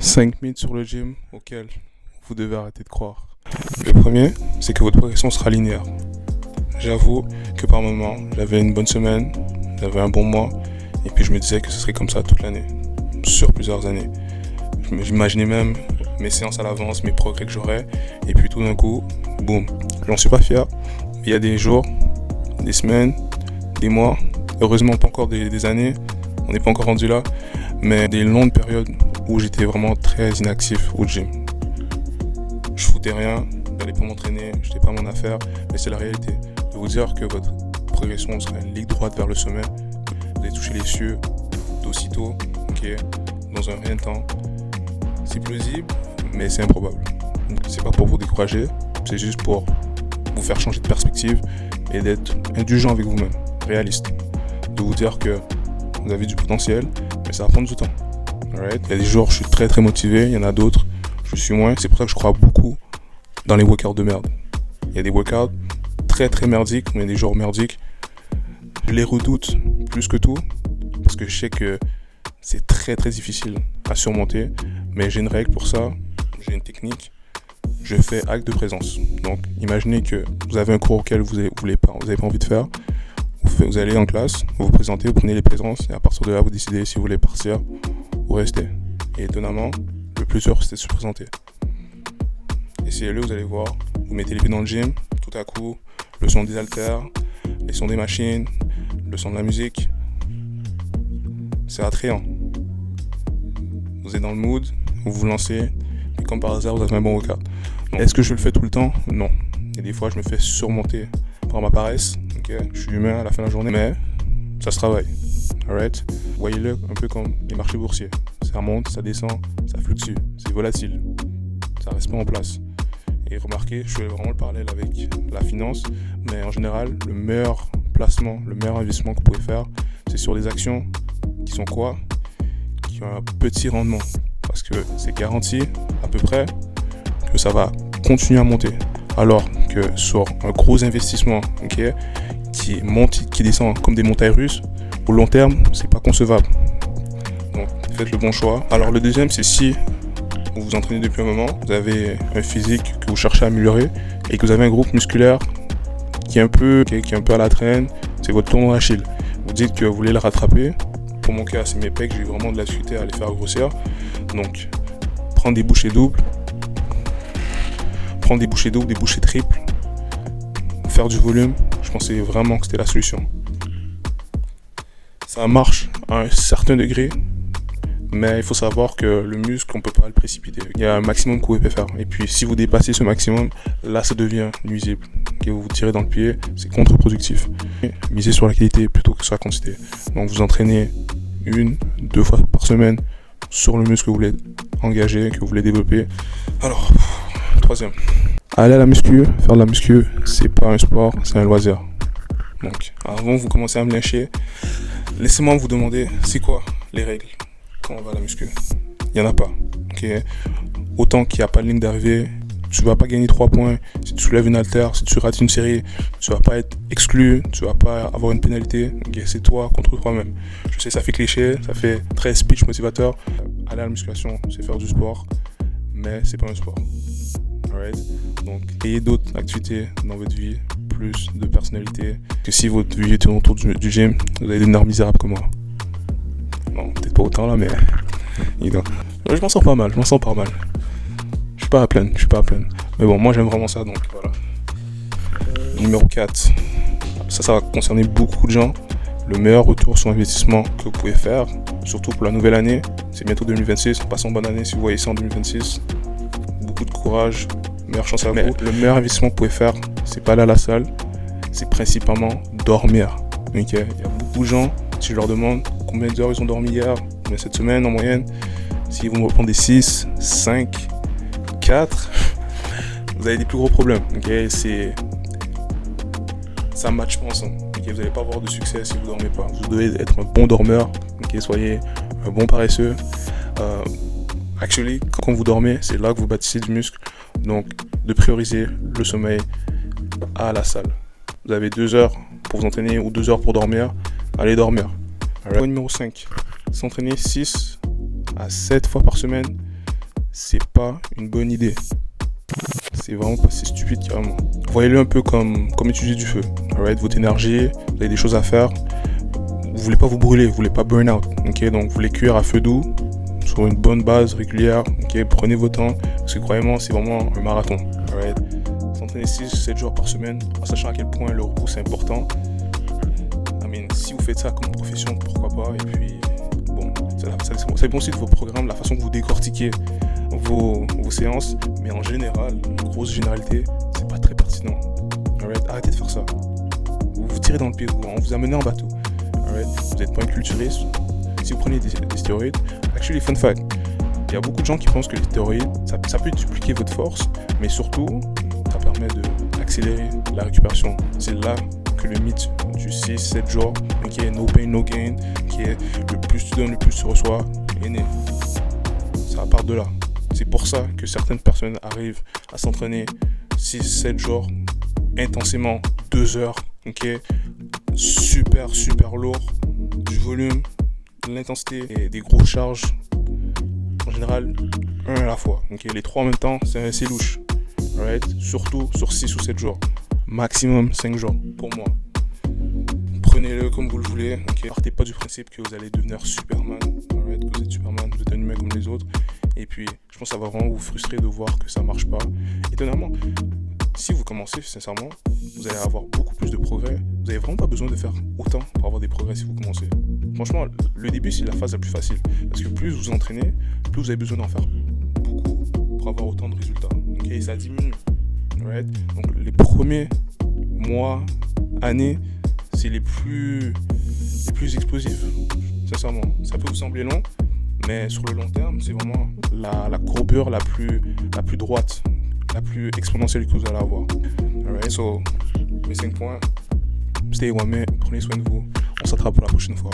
5 mythes sur le gym auxquels vous devez arrêter de croire. Le premier, c'est que votre progression sera linéaire. J'avoue que par moments, j'avais une bonne semaine, j'avais un bon mois, et puis je me disais que ce serait comme ça toute l'année, sur plusieurs années. J'imaginais même mes séances à l'avance, mes progrès que j'aurais, et puis tout d'un coup, boum. J'en suis pas fier. Il y a des jours, des semaines, des mois, heureusement pas encore des années, on n'est pas encore rendu là, mais des longues périodes où j'étais vraiment très inactif au gym. Je foutais rien, j'allais pas m'entraîner, j'étais pas mon affaire, mais c'est la réalité. De vous dire que votre progression sera une ligne droite vers le sommet, vous allez toucher les cieux d'aussitôt, dans un rien de temps. C'est plausible, mais c'est improbable. Donc, c'est pas pour vous décourager, c'est juste pour vous faire changer de perspective et d'être indulgent avec vous-même, réaliste. De vous dire que vous avez du potentiel, mais ça va prendre du temps. Alright? Il y a des jours, je suis très très motivé, il y en a d'autres, je suis moins. C'est pour ça que je crois beaucoup dans les workouts de merde. Il y a des workouts très très merdiques, mais des jours merdiques. Je les redoute plus que tout, parce que je sais que c'est très très difficile à surmonter, mais j'ai une règle pour ça, j'ai une technique. Je fais acte de présence. Donc, imaginez que vous avez un cours auquel vous n'avez pas envie de faire. Vous allez en classe, vous vous présentez, vous prenez les présences, et à partir de là, vous décidez si vous voulez partir ou rester. Et étonnamment, le plus dur, c'est de se présenter. Essayez-le, vous allez voir. Vous mettez les pieds dans le gym, tout à coup, le son des haltères, les sons des machines, le son de la musique. C'est attrayant. Vous êtes dans le mood, vous vous lancez, et comme par hasard, vous avez un bon workout. Est-ce que je le fais tout le temps? Non. Et des fois, je me fais surmonter par ma paresse. Je suis humain à la fin de la journée, mais ça se travaille. Alright? Voyez-le un peu comme les marchés boursiers. Ça monte, ça descend, ça fluctue, c'est volatile. Ça reste pas en place. Et remarquez, je fais vraiment le parallèle avec la finance, mais en général, le meilleur placement, le meilleur investissement que vous pouvez faire, c'est sur des actions qui sont quoi? Qui ont un petit rendement. Parce que c'est garanti, à peu près, que ça va continuer à monter. Alors que sur un gros investissement, qui monte, qui descend comme des montagnes russes, au long terme, c'est pas concevable. Donc, faites le bon choix. Alors, le deuxième, c'est si vous vous entraînez depuis un moment, vous avez un physique que vous cherchez à améliorer et que vous avez un groupe musculaire qui est un peu à la traîne, c'est votre tendon d'Achille. Vous dites que vous voulez le rattraper. Pour mon cas, c'est mes pecs, j'ai eu vraiment de la difficulté à les faire grossir. Donc, prendre des bouchées doubles, des bouchées triples, faire du volume, je pensais vraiment que c'était la solution. Ça marche à un certain degré, mais il faut savoir que le muscle, on ne peut pas le précipiter. Il y a un maximum que vous pouvez faire. Et puis, si vous dépassez ce maximum, là, ça devient nuisible. Vous vous tirez dans le pied, c'est contre-productif. Misez sur la qualité plutôt que sur la quantité. Donc, vous entraînez 1-2 fois par semaine sur le muscle que vous voulez engager, que vous voulez développer. Alors, troisième. Aller à la muscu, faire de la muscu, c'est pas un sport, c'est un loisir. Donc, avant que vous commencez à me lyncher, laissez-moi vous demander, c'est quoi les règles quand on va à la muscu? Il n'y en a pas. Autant qu'il n'y a pas de ligne d'arrivée, tu vas pas gagner 3 points. Si tu soulèves une haltère, si tu rates une série, tu vas pas être exclu, tu vas pas avoir une pénalité. C'est toi contre toi-même. Je sais, ça fait cliché, ça fait très speech motivateur. Aller à la musculation, c'est faire du sport, mais c'est pas un sport. Alright? Donc, ayez d'autres activités dans votre vie, plus de personnalité. Que si votre vie est autour du gym, vous allez devenir misérable comme moi. Non, peut-être pas autant là, mais je m'en sors pas mal, Je suis pas à plaindre. Mais bon, moi j'aime vraiment ça, donc voilà. Numéro 4. Ça va concerner beaucoup de gens. Le meilleur retour sur investissement que vous pouvez faire, surtout pour la nouvelle année. C'est bientôt 2026, passons bonne année si vous voyez ça en 2026. Beaucoup de courage, meilleure chance à vous. Le meilleur investissement que vous pouvez faire, c'est pas aller à la salle, c'est principalement dormir. Il y a beaucoup de gens, si je leur demande combien d'heures ils ont dormi hier, cette semaine en moyenne, s'ils vont me répondre des 6, 5, 4, vous avez des plus gros problèmes. Ça ne matche pas ensemble. Vous n'allez pas avoir de succès si vous ne dormez pas. Vous devez être un bon dormeur. Soyez un bon paresseux. Quand vous dormez, c'est là que vous bâtissez du muscle. Donc, de prioriser le sommeil à la salle. Vous avez 2 heures pour vous entraîner ou 2 heures pour dormir. Allez dormir. Numéro 5. S'entraîner 6 à 7 fois par semaine c'est pas une bonne idée. C'est vraiment pas, c'est stupide carrément. Voyez-le un peu comme étudier du feu. Alright, votre énergie, vous avez des choses à faire. Vous voulez pas vous brûler, vous voulez pas burn out. Ok, donc vous voulez cuire à feu doux sur une bonne base régulière. Ok, prenez votre temps parce que croyez-moi, c'est vraiment un marathon. Alright, s'entraîner 6-7 jours par semaine en sachant à quel point le repos c'est important. Si vous faites ça comme profession, pourquoi pas. Et puis, bon, ça dépend aussi de vos programmes, la façon que vous décortiquez vos séances. Mais en général, grosse généralité, c'est pas très pertinent. Alright, arrêtez de faire ça. Vous vous tirez dans le pied, on vous amène en bateau. Alright, vous n'êtes pas un culturiste. Si vous prenez des stéroïdes, actually, fun fact, il y a beaucoup de gens qui pensent que les stéroïdes, ça peut dupliquer votre force, mais surtout, ça permet d'accélérer la récupération. C'est là que le mythe du 6-7 jours, qui est no pain, no gain, qui est le plus tu donnes, le plus tu reçois, est né. Ça part de là. C'est pour ça que certaines personnes arrivent à s'entraîner 6-7 jours intensément, 2 heures, ok, super lourd, du volume, de l'intensité et des grosses charges. En général, un à la fois. Okay, les 3 en même temps, c'est louche. Right? Surtout sur 6 ou 7 jours. Maximum 5 jours pour moi. Prenez-le comme vous le voulez. Okay? Partez pas du principe que vous allez devenir Superman. Right? Que vous êtes Superman, vous êtes un humain comme les autres. Et puis, je pense que ça va vraiment vous frustrer de voir que ça marche pas. Étonnamment, si vous commencez, sincèrement, vous allez avoir beaucoup plus de progrès. Vous n'avez vraiment pas besoin de faire autant pour avoir des progrès si vous commencez. Franchement, le début, c'est la phase la plus facile. Parce que plus vous entraînez, plus vous avez besoin d'en faire beaucoup pour avoir autant de résultats. Okay? Et ça diminue. Right? Donc, les premiers mois, années, c'est les plus explosifs. Sincèrement, ça peut vous sembler long, mais sur le long terme, c'est vraiment la courbure la plus droite, la plus exponentielle que vous allez avoir. Alright, so, mes 5 points, stay one, prenez soin de vous. On s'attrape pour la prochaine fois.